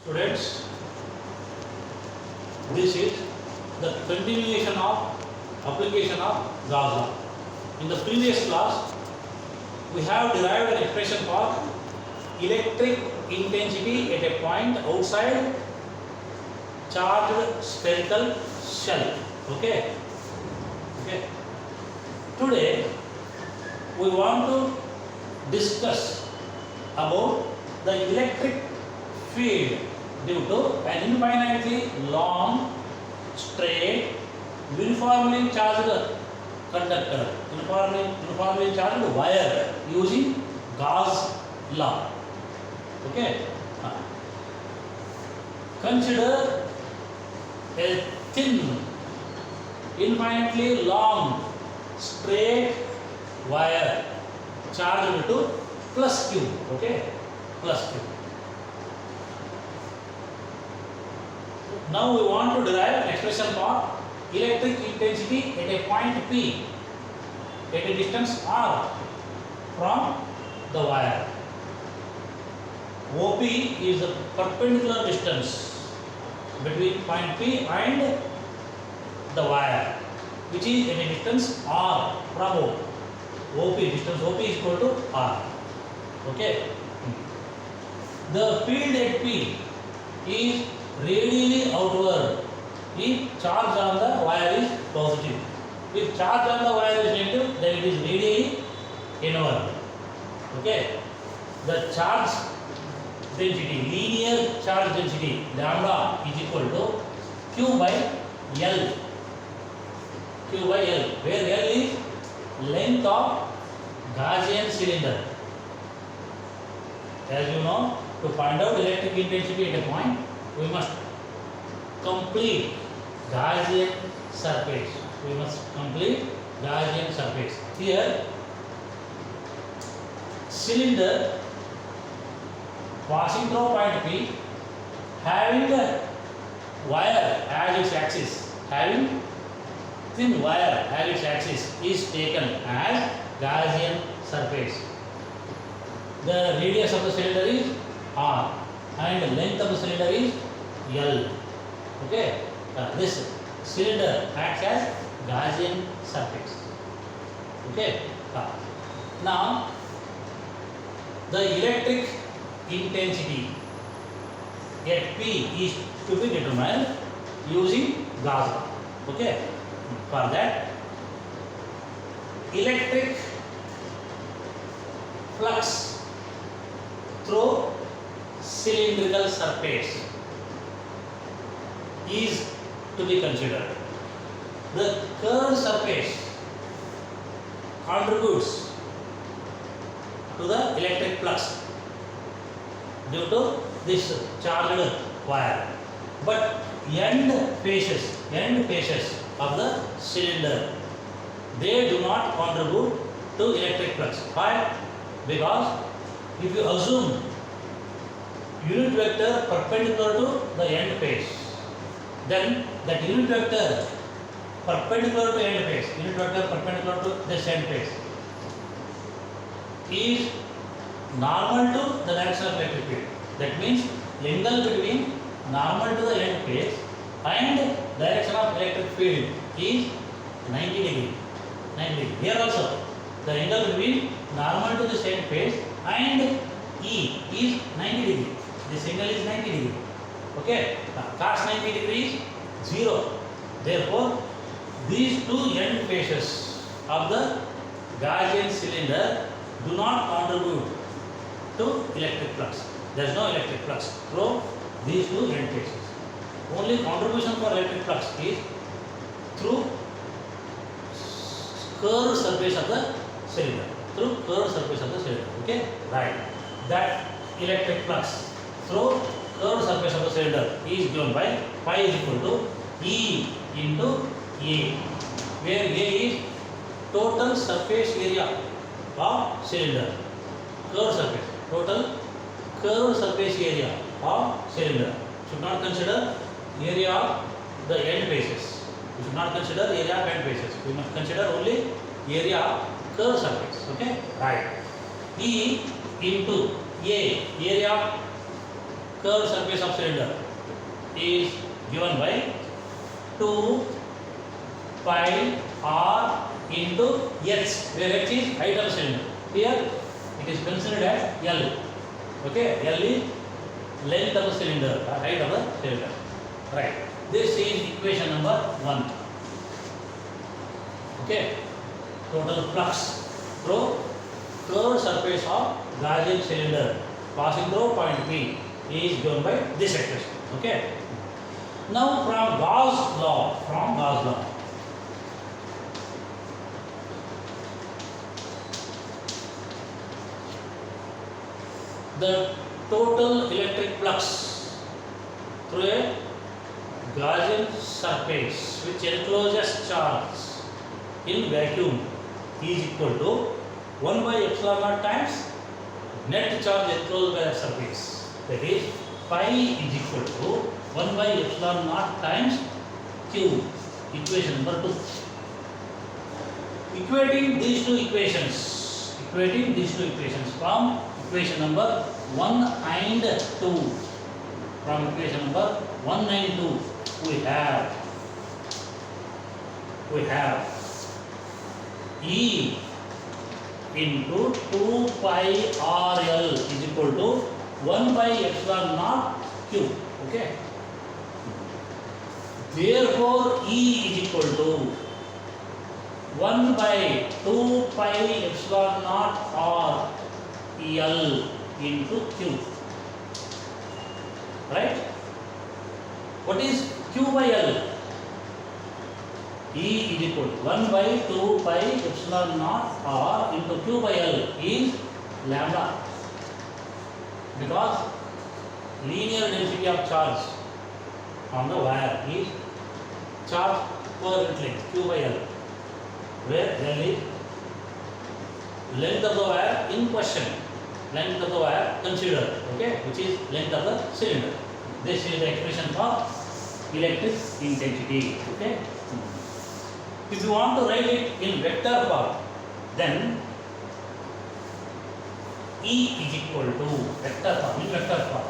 Students, this is the continuation of application of Gauss law. In the previous class, we have derived an expression for electric intensity at a point outside charged spherical shell. Okay. Today, we want to discuss about the electric field due to an infinitely long, straight, uniformly charged conductor, uniformly charged wire using Gauss law. Okay. Consider a thin, infinitely long, straight wire charged to plus Q. Okay, plus Q. Now we want to derive an expression for electric intensity at a point P at a distance R from the wire. OP is the perpendicular distance between point P and the wire, which is at a distance R from O. OP, distance OP is equal to R. Okay. The field at P is radially outward if charge on the wire is positive. If charge on the wire is negative, then it is radially inward. Okay. The charge density, linear charge density, lambda is equal to Q by L. Q by L, where L is length of Gaussian cylinder. As you know, to find out electric intensity at a point, we must complete Gaussian surface. We must complete Gaussian surface. Here, cylinder passing through point P, having the wire as its axis, having thin wire as its axis is taken as Gaussian surface. The radius of the cylinder is R and the length of the cylinder is L. Okay, this cylinder acts as Gaussian surface. Okay, now the electric intensity at P is to be determined using Gauss law. Okay, for that, electric flux through cylindrical surface is to be considered. The curved surface contributes to the electric flux due to this charged wire, but end faces of the cylinder, they do not contribute to electric flux. Why? Because if you assume unit vector perpendicular to the end face, then that unit vector perpendicular to end face, unit vector perpendicular to this end face is normal to the direction of electric field. That means angle between normal to the end face and direction of electric field is 90 degree. 90 degree. Here also, the angle between normal to the end face and E is 90 degree. This angle is 90 degree. Okay, cos 90 degree is 0. Therefore, these two end faces of the Gaussian cylinder do not contribute to electric flux. There is no electric flux through these two end faces. Only contribution for electric flux is through curved surface of the cylinder. Through curved surface of the cylinder. Okay, right. That electric flux through curved surface of the cylinder is given by phi is equal to E into A, where A is total surface area of cylinder. Curved surface, total curved surface area of cylinder. Should not consider area of the end faces. We should not consider area of end faces. We must consider only area of curved surface. Okay, right. E into A, area of curved surface of cylinder is given by 2 pi r into h, where h is height of the cylinder. Here it is considered as L. Okay, L is length of the cylinder or height of the cylinder. Right. This is equation number 1. Okay. Total flux through curved surface of Gaussian cylinder passing through point P is given by this expression. Okay. Now from Gauss law, the total electric flux through a Gaussian surface which encloses charge in vacuum is equal to 1 by epsilon naught times net charge enclosed by the surface. That is, pi is equal to 1 by epsilon naught times q. Equation number 2. Equating these two equations from equation number 1 and 2. From equation number 1 and 2, we have E into 2 pi RL is equal to 1 by epsilon naught Q. Okay. Therefore, E is equal to 1 by 2 pi epsilon naught R L into Q. Right? What is Q by L? E is equal to 1 by 2 pi epsilon naught R into Q by L is lambda. Because linear density of charge on the wire is charge per unit length, Q by L, where L is length of the wire in question, length of the wire considered, okay, which is length of the cylinder. This is the expression for electric intensity. Okay. If you want to write it in vector form, then E is equal to vector form, in vector form.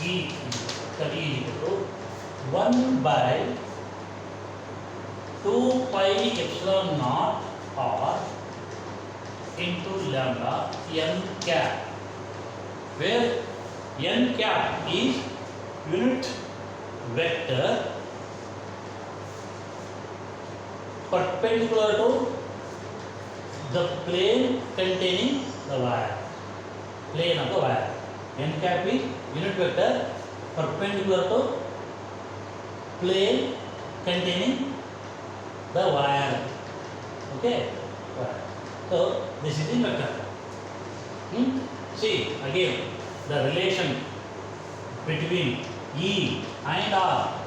E is equal to 1 by 2 pi epsilon naught R into lambda n cap, where n cap is unit vector perpendicular to the plane containing the wire, plane of the wire. N cap is unit vector perpendicular to plane containing the wire. Okay. So this is in vector. See again the relation between E and R.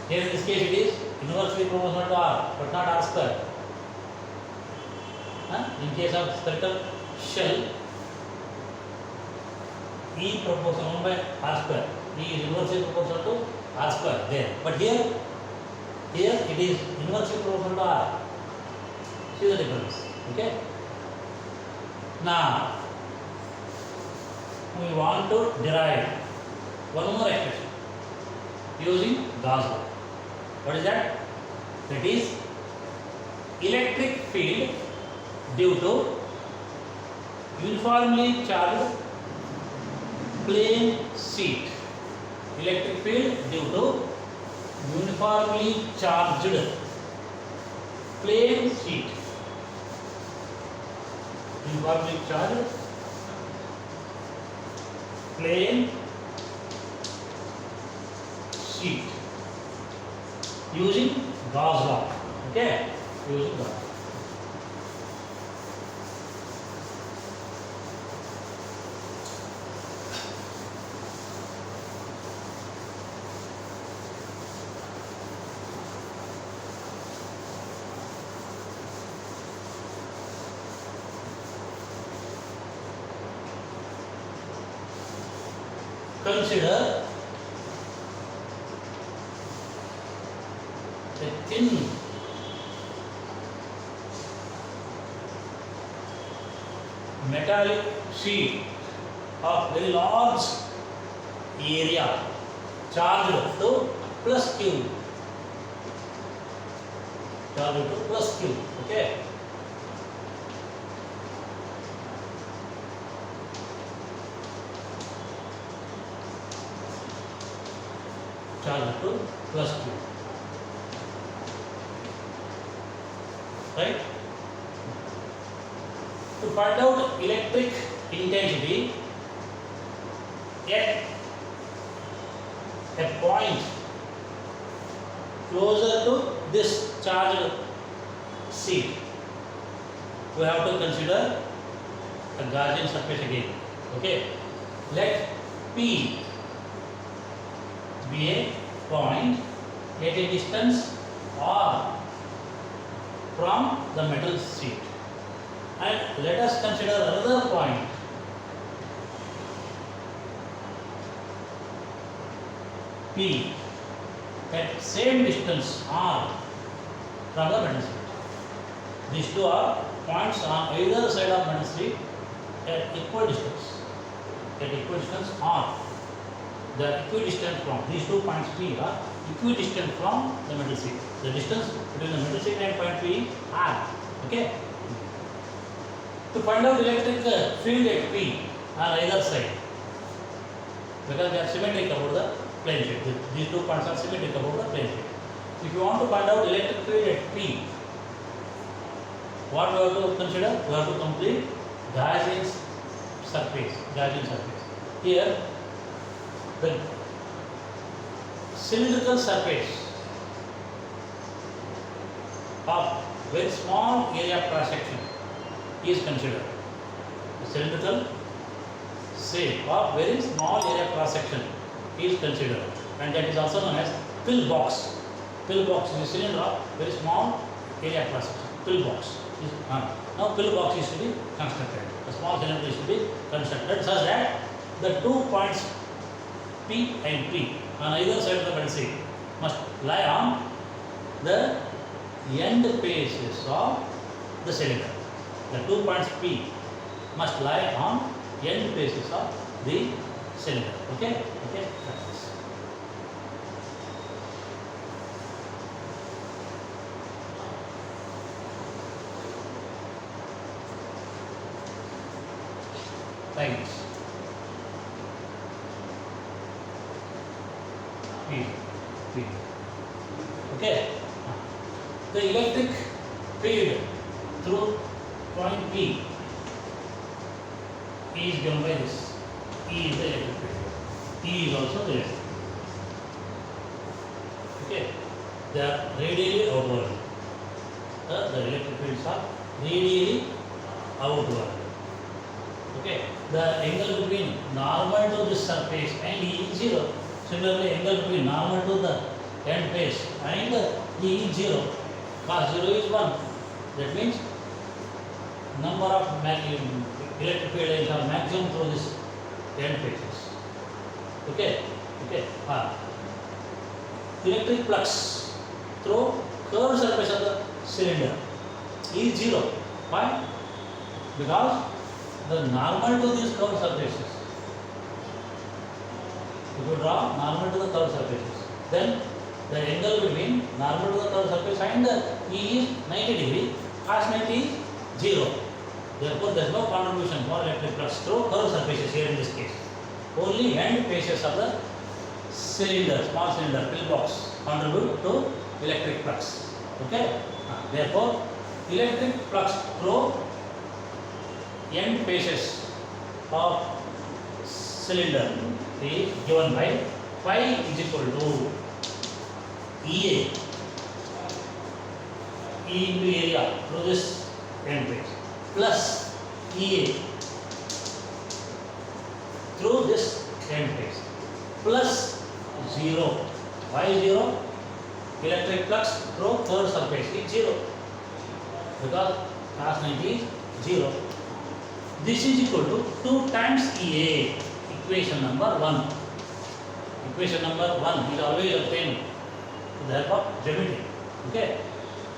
Here in this case it is inversely proportional to R, but not R square. In case of spherical shell, E proportional 1 by R square. E is inversely proportional to R square there. But here it is inversely proportional to R. See the difference. Okay. Now we want to derive one more expression using Gauss law. What is that? That is electric field due to uniformly charged plane sheet. Electric field due to uniformly charged plane sheet. Uniformly charged plane sheet using Gauss law. Okay, using Gauss. Consider a thin metallic sheet of very large area charged to plus q, charged to plus q. Okay. Charged to plus q. Right? To find out electric intensity at a point closer to this charged sheet, we have to consider a Gaussian surface again. Okay, let P be a point at a distance r from the metal sheet, and let us consider another point P at same distance r from the metal sheet. These two are points on either side of metal sheet at equal distance. At equal distance r. They are equidistant from these 2 points P are equidistant from the metal sheet. The distance between the metal sheet and point P r. Okay. To find out electric field at P on either side, because they are symmetric about the plane sheet. These 2 points are symmetric about the plane sheet. If you want to find out electric field at P, what we have to consider? We have to complete Gaussian surface. Gaussian surface. Here, the cylindrical surface of very small area of cross section is considered. The cylindrical shape of very small area of cross section is considered, and that is also known as pillbox. Pillbox is a cylinder of very small area of cross section. Pillbox. Now pillbox is to be constructed. A small cylinder is to be constructed such that the 2 points P and P on either side of the metal sheet must lie on the end faces of the cylinder. The 2 points P must lie on end faces of the cylinder. Okay? Okay? Practice. Like this. P. Okay. The electric field through point P is given by this. E is the electric field. E is also the electric field. Okay. They are radially outward. The electric fields are radially outward. Okay. The angle between normal to this surface and E is 0. Similarly, angle between normal to the end face and E is 0. Cos 0 is 1. That means number of electric field lines are maximum through this end faces. Okay? Okay. Electric flux through curved surface of the cylinder is 0. Why? Because the normal to these curved surfaces. If you draw normal to the curved surfaces, then the angle between normal to the curved surface and E is 90 degree, cos 90 is 0. Therefore, there is no contribution for electric flux through curved surfaces here in this case. Only end faces of the cylinder, small cylinder, pillbox contribute to electric flux. Okay? Therefore, electric flux through end faces of cylinder is given by phi is equal to EA, E into area through this end face, plus EA through this end face, plus 0. Why 0? Electric flux through curved surface is 0, because cos 90 is 0. This is equal to 2 times EA, equation number 1. Equation number 1 is always obtained with the help of geometry. Okay.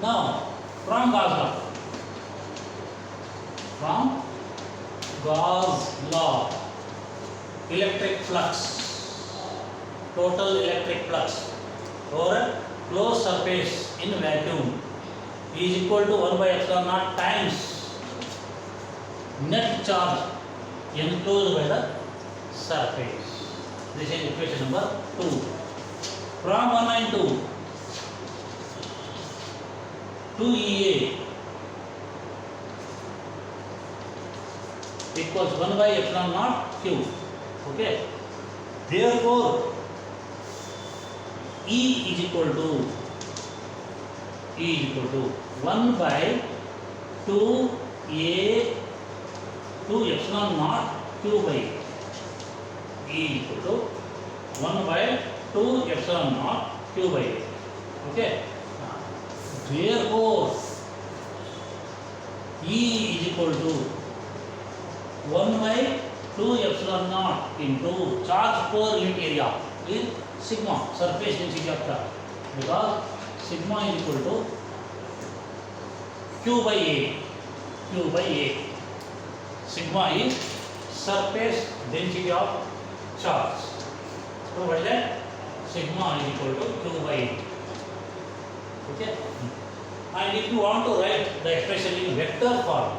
Now, from Gauss law, from Gauss law. Electric flux, total electric flux over a closed surface in vacuum is equal to 1 by epsilon naught times net charge enclosed by the surface. This is equation number 2. From 192 to EA equals 1 by epsilon naught Q. Okay. Therefore, E is equal to 1 by 2 A 2 epsilon naught Q by E equal to 1 by 2 epsilon naught Q by A. Okay. Therefore, E is equal to 1 by 2 epsilon naught into charge per unit area is sigma, surface density of charge, because sigma is equal to Q by A. Sigma is surface density of charge. So what is that? Sigma is equal to Q by A. Okay. And if you want to write the expression in vector form,